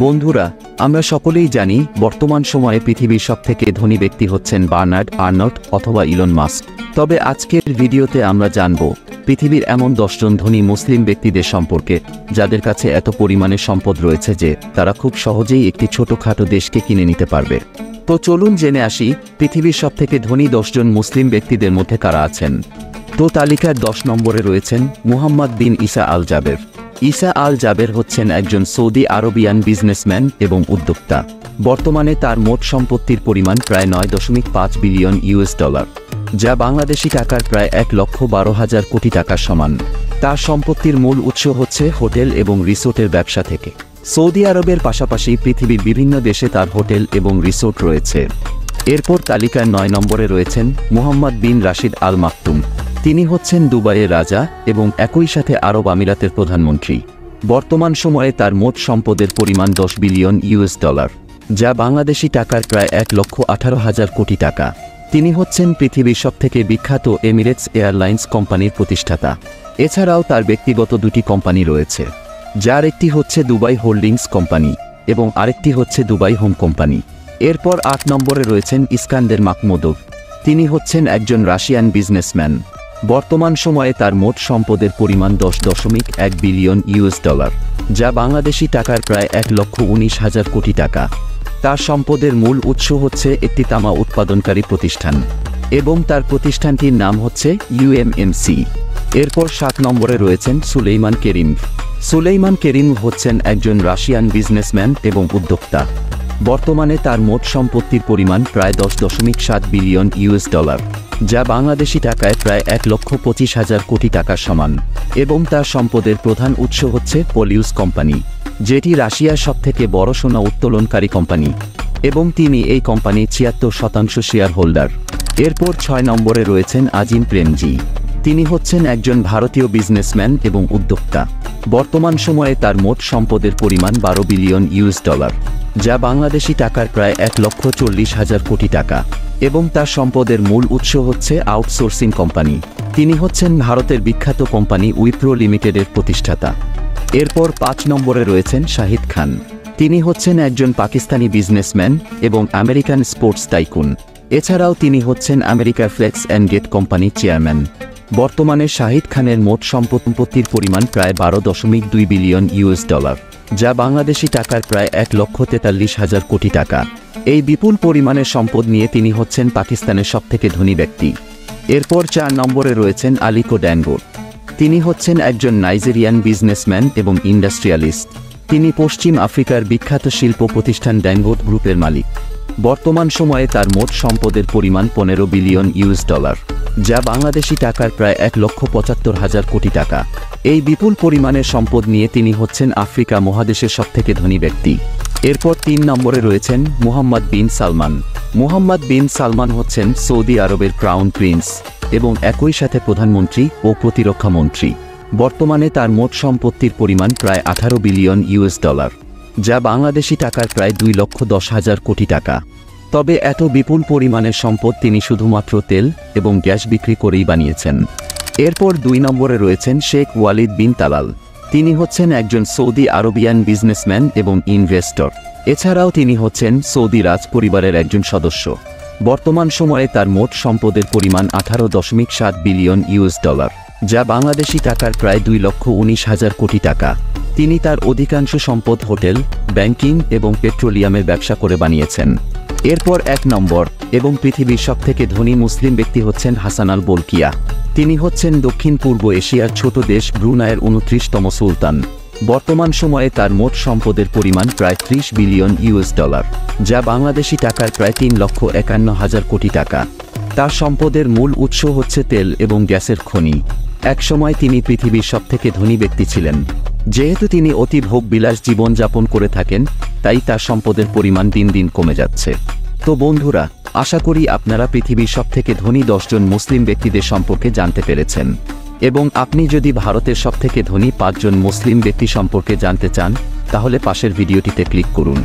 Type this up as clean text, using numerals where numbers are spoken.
বন্ধুরা, আমরা সকলেই জানি বর্তমান সময়ে পৃথিবীর সবথেকে ধনী ব্যক্তি হচ্ছেন বার্নার্ড আর্নল্ড অথবা ইলন মাস্ক। তবে আজকের ভিডিওতে আমরা জানব পৃথিবীর এমন 10 জন ধনী মুসলিম ব্যক্তিদের সম্পর্কে যাদের কাছে এত পরিমাণে সম্পদ রয়েছে যে তারা খুব সহজেই একটি ছোটখাটো দেশকে কিনে নিতে পারবে। তো চলুন জেনে আসি পৃথিবীর সবথেকে ধনী 10 জন মুসলিম ব্যক্তিদের মধ্যে কারা আছেন। তো তালিকার 10 নম্বরে রয়েছেন মুহাম্মদ বিন ইসা আল জাবের। ইসা আল জাবের হচ্ছেন একজন সৌদি আরবিয়ান বিজনেসম্যান এবং উদ্যোক্তা। বর্তমানে তার মোট সম্পত্তির পরিমাণ প্রায় 9.5 বিলিয়ন ডলার, যা বাংলাদেশি টাকার প্রায় 1,12,000 কোটি টাকার সমান। তার সম্পত্তির মূল উৎস হচ্ছে হোটেল এবং রিসোর্টের ব্যবসা থেকে। সৌদি আরবের পাশাপাশি পৃথিবীর বিভিন্ন দেশে তার হোটেল এবং রিসোর্ট রয়েছে। এরপর তালিকার 9 নম্বরে রয়েছেন মুহাম্মদ বিন রাশিদ আল মাকতুম। তিনি হচ্ছেন দুবাইয়ের রাজা এবং একই সাথে আরব আমিরাতের প্রধানমন্ত্রী। বর্তমান সময়ে তার মোট সম্পদের পরিমাণ 10 বিলিয়ন ডলার, যা বাংলাদেশি টাকার প্রায় 1,18,000 কোটি টাকা। তিনি হচ্ছেন পৃথিবীর সবথেকে বিখ্যাত এমিরেটস এয়ারলাইন্স কোম্পানির প্রতিষ্ঠাতা। এছাড়াও তার ব্যক্তিগত 2টি কোম্পানি রয়েছে, যার একটি হচ্ছে দুবাই হোল্ডিংস কোম্পানি এবং আরেকটি হচ্ছে দুবাই হোম কোম্পানি। এরপর 8 নম্বরে রয়েছেন ইস্কান্দের মাকমুদভ। তিনি হচ্ছেন একজন রাশিয়ান বিজনেসম্যান। বর্তমান সময়ে তার মোট সম্পদের পরিমাণ 10.1 বিলিয়ন ডলার, যা বাংলাদেশি টাকার প্রায় 1,19,000 কোটি টাকা। তার সম্পদের মূল উৎস হচ্ছে একটি তামা উৎপাদনকারী প্রতিষ্ঠান এবং তার প্রতিষ্ঠানটির নাম হচ্ছে UMMC। এরপর 7 নম্বরে রয়েছেন সুলেইমান কেরিমভ। সুলেইমান কেরিমভ হচ্ছেন একজন রাশিয়ান বিজনেসম্যান এবং উদ্যোক্তা। বর্তমানে তার মোট সম্পত্তির পরিমাণ প্রায় 10.7 বিলিয়ন ডলার, যা বাংলাদেশি টাকায় প্রায় 1,25,000 কোটি টাকার সমান এবং তার সম্পদের প্রধান উৎস হচ্ছে পলিউস কোম্পানি, যেটি রাশিয়ার সবথেকে বড় সোনা উত্তোলনকারী কোম্পানি এবং তিনি এই কোম্পানির 76% শেয়ার হোল্ডার। এরপর 6 নম্বরে রয়েছেন আজিম প্রেমজি। তিনি হচ্ছেন একজন ভারতীয় বিজনেসম্যান এবং উদ্যোক্তা। বর্তমান সময়ে তার মোট সম্পদের পরিমাণ 12 বিলিয়ন ডলার, যা বাংলাদেশি টাকার প্রায় 1,40,000 কোটি টাকা এবং তার সম্পদের মূল উৎস হচ্ছে আউটসোর্সিং কোম্পানি। তিনি হচ্ছেন ভারতের বিখ্যাত কোম্পানি উইপ্রো লিমিটেডের প্রতিষ্ঠাতা। এরপর 5 নম্বরে রয়েছেন শাহিদ খান। তিনি হচ্ছেন একজন পাকিস্তানি বিজনেসম্যান এবং আমেরিকান স্পোর্টস টাইকুন। এছাড়াও তিনি হচ্ছেন আমেরিকার ফ্লেক্স অ্যান্ড গেট কোম্পানির চেয়ারম্যান। বর্তমানে শাহিদ খানের মোট সম্পত্তির পরিমাণ প্রায় 12.2 বিলিয়ন ডলার, যা বাংলাদেশি টাকার প্রায় 1,43,000 কোটি টাকা। এই বিপুল পরিমাণের সম্পদ নিয়ে তিনি হচ্ছেন পাকিস্তানের সবথেকে ধনী ব্যক্তি। এরপর 4 নম্বরে রয়েছেন আলিকো ড্যাঙ্গোট। তিনি হচ্ছেন একজন নাইজেরিয়ান বিজনেসম্যান এবং ইন্ডাস্ট্রিয়ালিস্ট। তিনি পশ্চিম আফ্রিকার বিখ্যাত শিল্প প্রতিষ্ঠান ড্যাঙ্গোট গ্রুপের মালিক। বর্তমান সময়ে তার মোট সম্পদের পরিমাণ 15 বিলিয়ন ডলার, যা বাংলাদেশি টাকার প্রায় 1,75,000 কোটি টাকা। এই বিপুল পরিমাণের সম্পদ নিয়ে তিনি হচ্ছেন আফ্রিকা মহাদেশের সবথেকে ধনী ব্যক্তি। এরপর 3 নম্বরে রয়েছেন মুহাম্মদ বিন সালমান। মুহাম্মদ বিন সালমান হচ্ছেন সৌদি আরবের ক্রাউন প্রিন্স এবং একই সাথে প্রধানমন্ত্রী ও প্রতিরক্ষা মন্ত্রী। বর্তমানে তার মোট সম্পত্তির পরিমাণ প্রায় 18 বিলিয়ন ডলার, যা বাংলাদেশি টাকার প্রায় 2,10,000 কোটি টাকা। তবে এত বিপুল পরিমাণের সম্পদ তিনি শুধুমাত্র তেল এবং গ্যাস বিক্রি করেই বানিয়েছেন। এরপর 2 নম্বরে রয়েছেন শেখ ওয়ালিদ বিন তালাল। তিনি হচ্ছেন একজন সৌদি আরবিয়ান বিজনেসম্যান এবং ইনভেস্টর। এছাড়াও তিনি হচ্ছেন সৌদি রাজ পরিবারের একজন সদস্য। বর্তমান সময়ে তার মোট সম্পদের পরিমাণ 18.7 বিলিয়ন ডলার, যা বাংলাদেশি টাকার প্রায় 2,19,000 কোটি টাকা। তিনি তার অধিকাংশ সম্পদ হোটেল, ব্যাংকিং এবং পেট্রোলিয়ামের ব্যবসা করে বানিয়েছেন। এরপর 1 নম্বর এবং পৃথিবীর সবথেকে ধনী মুসলিম ব্যক্তি হচ্ছেন হাসান আল বলকিয়া। তিনি হচ্ছেন দক্ষিণ পূর্ব এশিয়ার ছোট দেশ ব্রুনাইয়ের 29তম সুলতান। বর্তমান সময়ে তার মোট সম্পদের পরিমাণ প্রায় 30 বিলিয়ন ডলার, যা বাংলাদেশি টাকার প্রায় 3,51,000 কোটি টাকা। তার সম্পদের মূল উৎস হচ্ছে তেল এবং গ্যাসের খনি। একসময় তিনি পৃথিবীর সবথেকে ধনী ব্যক্তি ছিলেন। যেহেতু তিনি অতি ভোগবিলাস জীবনযাপন করে থাকেন, তাই তার সম্পদের পরিমাণ দিন দিন কমে যাচ্ছে। তো বন্ধুরা, আশা করি আপনারা পৃথিবীর সবথেকে ধনী 10 জন মুসলিম ব্যক্তিদের সম্পর্কে জানতে পেরেছেন এবং আপনি যদি ভারতের সবথেকে ধনী 5 জন মুসলিম ব্যক্তি সম্পর্কে জানতে চান, তাহলে পাশের ভিডিওটিতে ক্লিক করুন।